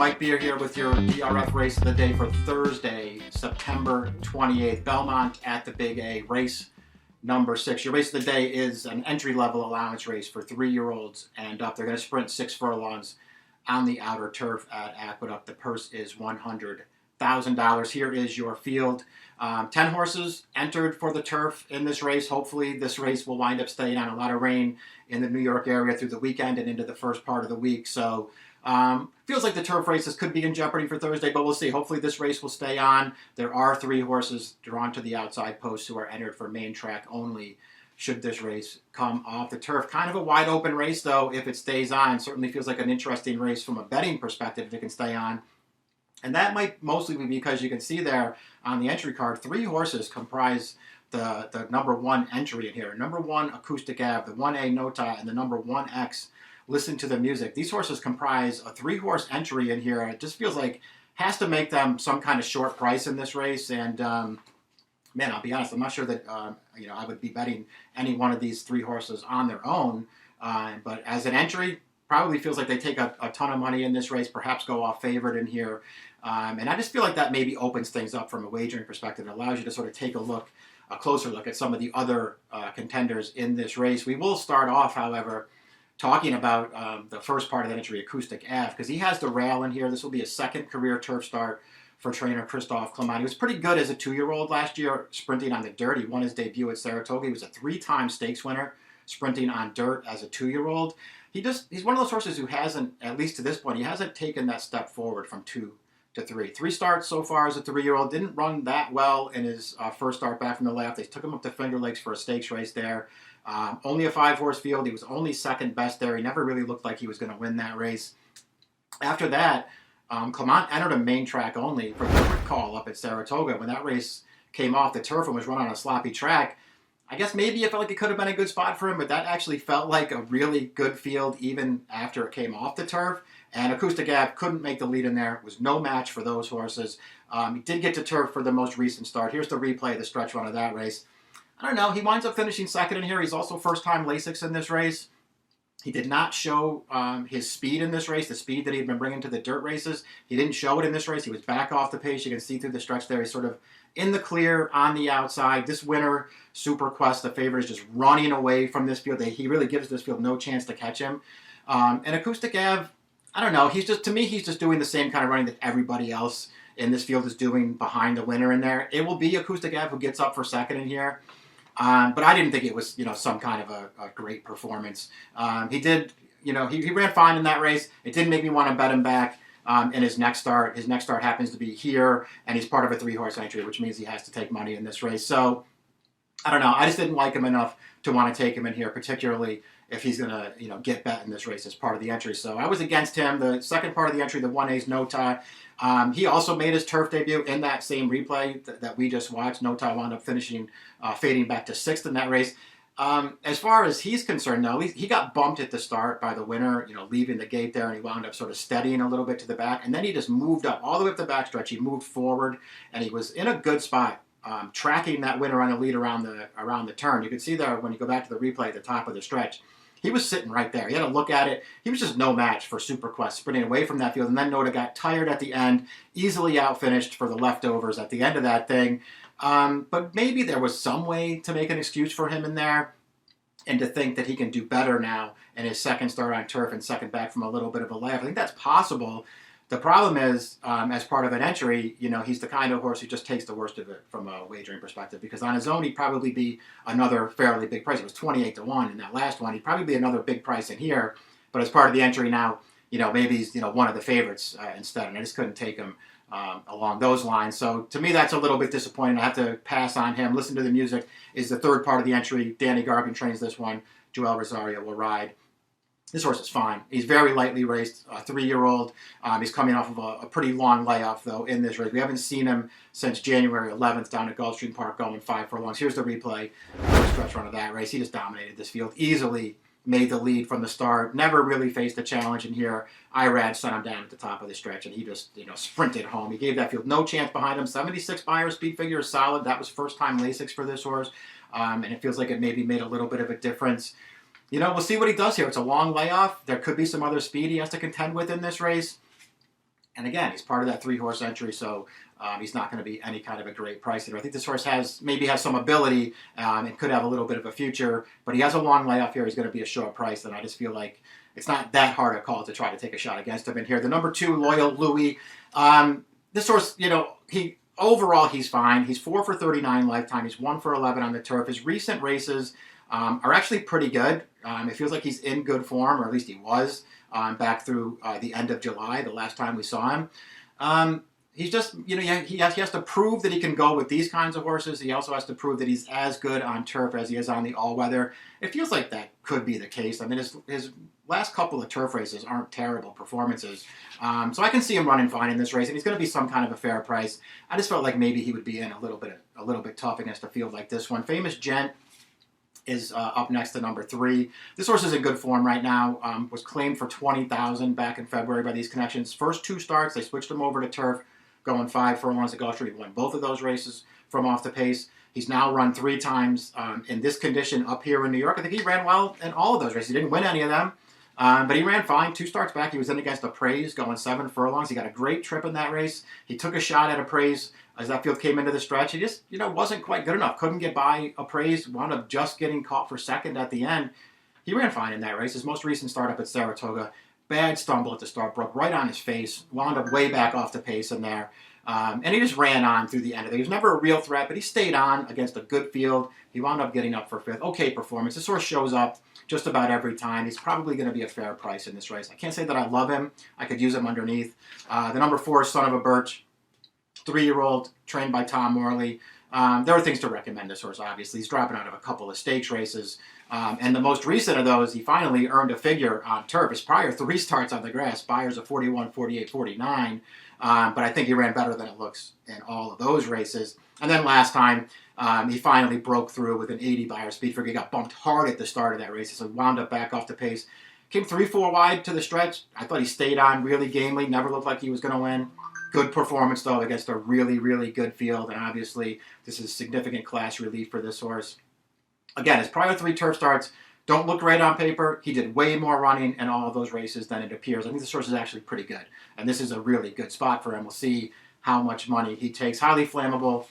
Mike Beer here with your DRF race of the day for Thursday, September 28th. Belmont at the Big A, race number 6. Your race of the day is an entry-level allowance race for 3-year-olds and up. They're going to sprint 6 furlongs on the outer turf at Aqueduct. The purse is $100,000. Here is your field. 10 horses entered for the turf in this race. Hopefully this race will wind up staying on. A lot of rain in the New York area through the weekend and into the first part of the week. So feels like the turf races could be in jeopardy for Thursday, but we'll see. Hopefully this race will stay on. There are 3 horses drawn to the outside posts who are entered for main track only should this race come off the turf. Kind of a wide open race, though, if it stays on. Certainly feels like an interesting race from a betting perspective if it can stay on. And that might mostly be because you can see there on the entry card, 3 horses comprise the number 1 entry in here. Number 1, Acoustic Ave, the 1A Nota, and the number 1X, Listen to the Music. These horses comprise a 3-horse entry in here. It just feels like has to make them some kind of short price in this race. And man, I'll be honest, I'm not sure that I would be betting any one of these 3 horses on their own. But as an entry, probably feels like they take a ton of money in this race, perhaps go off favored in here. And I just feel like that maybe opens things up from a wagering perspective. It allows you to sort of take a closer look at some of the other contenders in this race. We will start off, however, talking about the first part of the entry, Acoustic Ave, because he has the rail in here. This will be a 2nd career turf start for trainer Christophe Clement. He was pretty good as a 2-year-old last year, sprinting on the dirt. He won his debut at Saratoga. He was a 3-time stakes winner, sprinting on dirt as a 2-year-old. He's one of those horses who hasn't, at least to this point, he hasn't taken that step forward from 2 to 3. 3 starts so far as a 3-year-old. Didn't run that well in his first start back from the layoff. They took him up to Finger Lakes for a stakes race there. Only a 5-horse field. He was only 2nd best there. He never really looked like he was going to win that race. After that, Clement entered a main track only for the call up at Saratoga. When that race came off the turf and was run on a sloppy track, I guess maybe it felt like it could have been a good spot for him, but that actually felt like a really good field even after it came off the turf. And Acoustic Ave couldn't make the lead in there. It was no match for those horses. He did get to turf for the most recent start. Here's the replay of the stretch run of that race. I don't know. He winds up finishing 2nd in here. He's also first-time Lasix in this race. He did not show his speed in this race, the speed that he had been bringing to the dirt races. He didn't show it in this race. He was back off the pace. You can see through the stretch there. He's sort of in the clear on the outside. This winner, Super Quest, the favorite, is just running away from this field. He really gives this field no chance to catch him. And Acoustic Ave, I don't know. To me, he's just doing the same kind of running that everybody else in this field is doing behind the winner in there. It will be Acoustic Ave who gets up for 2nd in here. But I didn't think it was, some kind of a great performance. He did, he ran fine in that race. It didn't make me want to bet him back in his next start. His next start happens to be here, and he's part of a 3-horse entry, which means he has to take money in this race. So, I don't know. I just didn't like him enough to want to take him in here, particularly if he's going to, get bet in this race as part of the entry. So I was against him. The second part of the entry, the 1A's Nota, he also made his turf debut in that same replay that we just watched. Nota wound up finishing, fading back to 6th in that race. As far as he's concerned, though, he got bumped at the start by the winner, leaving the gate there, and he wound up sort of steadying a little bit to the back. And then he just moved up all the way up the backstretch. He moved forward, and he was in a good spot, tracking that winner on the lead around the turn. You can see there when you go back to the replay at the top of the stretch, he was sitting right there. He had a look at it. He was just no match for Super Quest, sprinting away from that field. And then Nota got tired at the end, easily outfinished for the leftovers at the end of that thing. But maybe there was some way to make an excuse for him in there and to think that he can do better now in his 2nd start on turf and 2nd back from a little bit of a layoff. I think that's possible. The problem is, as part of an entry, he's the kind of horse who just takes the worst of it from a wagering perspective, because on his own, he'd probably be another fairly big price. It was 28-1 in that last one. He'd probably be another big price in here, but as part of the entry now, maybe he's, one of the favorites instead, and I just couldn't take him along those lines. So to me, that's a little bit disappointing. I have to pass on him. Listen to the Music is the 3rd part of the entry. Danny Gargan trains this one. Joel Rosario will ride. This horse is fine. He's very lightly raced, a 3-year-old. He's coming off of a pretty long layoff, though, in this race. We haven't seen him since January 11th down at Gulfstream Park going 5 furlongs. Here's the replay of the stretch run of that race. He just dominated this field, easily made the lead from the start, never really faced a challenge in here. Irad sent him down at the top of the stretch, and he just, sprinted home. He gave that field no chance behind him. 76 Beyer speed figure is solid. That was first-time Lasix for this horse, and it feels like it maybe made a little bit of a difference. We'll see what he does here. It's a long layoff. There could be some other speed he has to contend with in this race. And again, he's part of that 3-horse entry, so he's not going to be any kind of a great price either. I think this horse maybe has some ability and could have a little bit of a future, but he has a long layoff here. He's going to be a short price, and I just feel like it's not that hard a call to try to take a shot against him in here. The number 2, Loyal Louis. This horse, overall he's fine. He's 4 for 39 lifetime. He's 1 for 11 on the turf. His recent races are actually pretty good. It feels like he's in good form, or at least he was back through the end of July, the last time we saw him. He's just, he has to prove that he can go with these kinds of horses. He also has to prove that he's as good on turf as he is on the all-weather. It feels like that could be the case. I mean, his last couple of turf races aren't terrible performances. So I can see him running fine in this race, and he's going to be some kind of a fair price. I just felt like maybe he would be in a little bit tough against a field like this one. Famous Gent is up next to number 3. This horse is in good form right now. Was claimed for $20,000 back in February by these connections. First 2 starts, they switched him over to turf, going 5 furlongs at Gulfstream. He won both of those races from off the pace. He's now run 3 times in this condition up here in New York. I think he ran well in all of those races. He didn't win any of them, but he ran fine. 2 starts back, he was in against Appraise, going 7 furlongs. He got a great trip in that race. He took a shot at Appraise as that field came into the stretch. He just, wasn't quite good enough. Couldn't get by Appraise. Wound up just getting caught for second at the end. He ran fine in that race. His most recent start up at Saratoga, bad stumble at the start, broke right on his face, wound up way back off the pace in there. And he just ran on through the end of it. He was never a real threat, but he stayed on against a good field. He wound up getting up for 5th. Okay performance. This horse shows up just about every time. He's probably going to be a fair price in this race. I can't say that I love him. I could use him underneath. The number 4 is Son of a Birch, 3-year-old, trained by Tom Morley. There are things to recommend this horse, obviously. He's dropping out of a couple of stakes races. And the most recent of those, he finally earned a figure on turf. His prior 3 starts on the grass, Buyers of 41, 48, 49. But I think he ran better than it looks in all of those races. And then last time, he finally broke through with an 80 Beyer speed figure. He got bumped hard at the start of that race, so wound up back off the pace. Came 3-4 wide to the stretch. I thought he stayed on really gamely, never looked like he was going to win. Good performance, though, against a really, really good field. And obviously, this is significant class relief for this horse. Again, his prior 3 turf starts don't look great on paper. He did way more running in all of those races than it appears. I think this horse is actually pretty good. And this is a really good spot for him. We'll see how much money he takes. Highly flammable.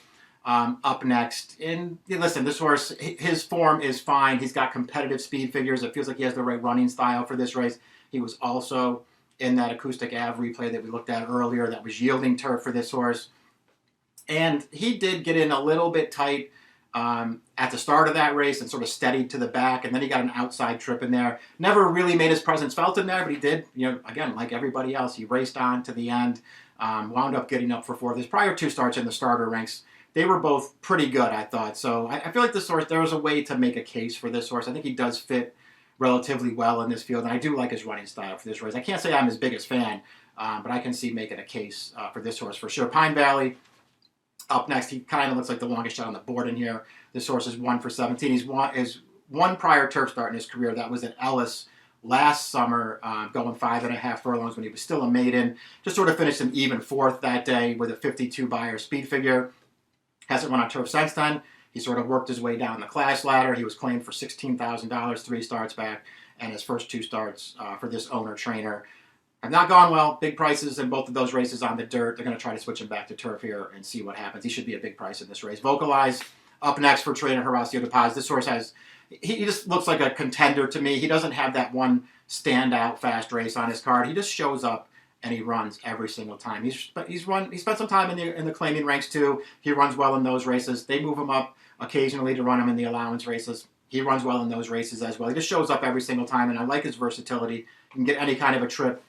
Up next. And listen, this horse, his form is fine. He's got competitive speed figures. It feels like he has the right running style for this race. He was also in that Acoustic Ave replay that we looked at earlier that was yielding turf for this horse. And he did get in a little bit tight at the start of that race and sort of steadied to the back, and then he got an outside trip in there. Never really made his presence felt in there, but he did, again, like everybody else, he raced on to the end, wound up getting up for 4th. His prior 2 starts in the starter ranks, they were both pretty good, I thought. So I feel like this horse, there was a way to make a case for this horse. I think he does fit relatively well in this field, and I do like his running style for this race. I can't say I'm his biggest fan, but I can see making a case for this horse for sure. Pine Valley, up next, he kind of looks like the longest shot on the board in here. This horse is 1 for 17. He's one prior turf start in his career. That was at Ellis last summer, going 5.5 furlongs when he was still a maiden. Just sort of finished an even 4th that day with a 52 Beyer speed figure. Hasn't run on turf since then. He sort of worked his way down the class ladder. He was claimed for $16,000 3 starts back, and his first 2 starts for this owner-trainer have not gone well. Big prices in both of those races on the dirt. They're going to try to switch him back to turf here and see what happens. He should be a big price in this race. Vocalize up next for trainer Horacio De Paz. This horse he just looks like a contender to me. He doesn't have that one standout fast race on his card. He just shows up and he runs every single time. He spent some time in the claiming ranks too. He runs well in those races. They move him up occasionally to run him in the allowance races. He runs well in those races as well. He just shows up every single time, and I like his versatility. He can get any kind of a trip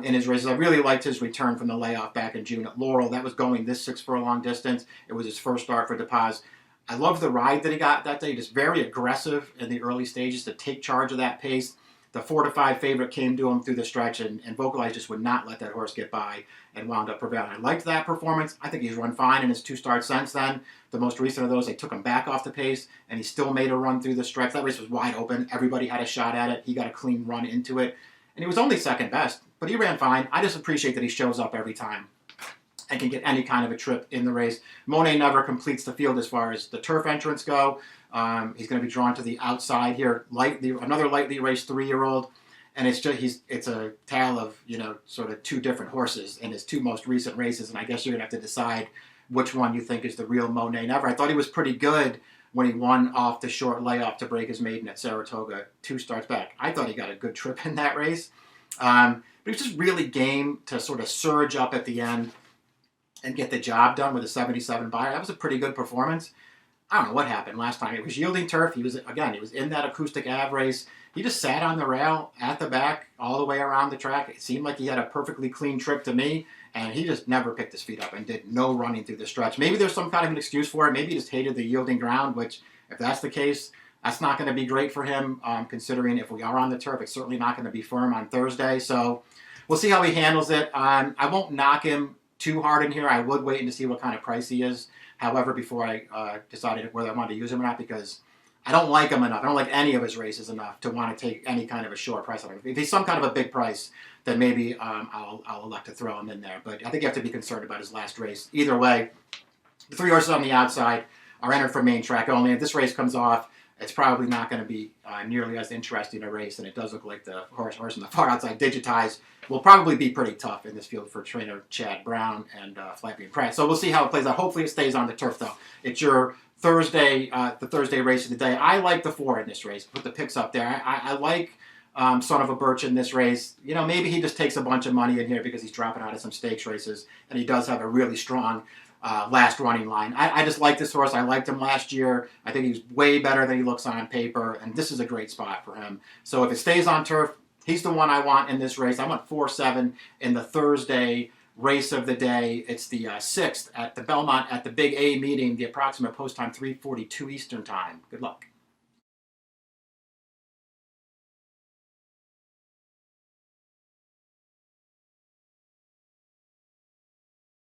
in his races. I really liked his return from the layoff back in June at Laurel. That was going this 6 furlong distance. It was his first start for De Paz. I love the ride that he got that day. Just very aggressive in the early stages to take charge of that pace. The 4-5 favorite came to him through the stretch, and Vocalize just would not let that horse get by and wound up prevailing. I liked that performance. I think he's run fine in his 2 starts since then. The most recent of those, they took him back off the pace, and he still made a run through the stretch. That race was wide open. Everybody had a shot at it. He got a clean run into it, and he was only second best, but he ran fine. I just appreciate that he shows up every time and can get any kind of a trip in the race. Monet never completes the field as far as the turf entrants go. He's going to be drawn to the outside here. Another lightly raced 3-year-old. and it's a tale of, sort of two different horses in his two most recent races, and I guess you're gonna have to decide which one you think is the real Monet Never. I thought he was pretty good when he won off the short layoff to break his maiden at Saratoga 2 starts back. I thought he got a good trip in that race, but he was just really game to sort of surge up at the end and get the job done with a 77 Beyer. That was a pretty good performance. I don't know what happened last time. It was yielding turf. He was in that acoustic Ave race. He just sat on the rail at the back all the way around the track. It seemed like he had a perfectly clean trip to me, and he just never picked his feet up and did no running through the stretch. Maybe there's some kind of an excuse for it. Maybe he just hated the yielding ground, which, if that's the case, that's not going to be great for him, considering if we are on the turf, it's certainly not going to be firm on Thursday. So we'll see how he handles it. I won't knock him too hard in here. I would wait to see what kind of price he is, however, before I decided whether I wanted to use him or not, because I don't like him enough. I don't like any of his races enough to want to take any kind of a short price on him. If he's some kind of a big price, then maybe I'll elect to throw him in there. But I think you have to be concerned about his last race. Either way, the 3 horses on the outside are entered for main track only. If this race comes off, it's probably not going to be nearly as interesting a race, and it does look like the horse on the far outside, Digitize, will probably be pretty tough in this field for trainer Chad Brown and Flappy and Pratt. So we'll see how it plays out. Hopefully it stays on the turf, though. It's your Thursday, the Thursday race of the day. I like the 4 in this race. Put the picks up there. I like Son of a Birch in this race. Maybe he just takes a bunch of money in here because he's dropping out of some stakes races, and he does have a really strong last running line. I just like this horse. I liked him last year. I think he's way better than he looks on paper, and this is a great spot for him. So if it stays on turf, he's the one I want in this race. I want 4-7 in the Thursday race of the day. It's the 6th at the Belmont at the Big A meeting, the approximate post time 3:42 Eastern time. Good luck.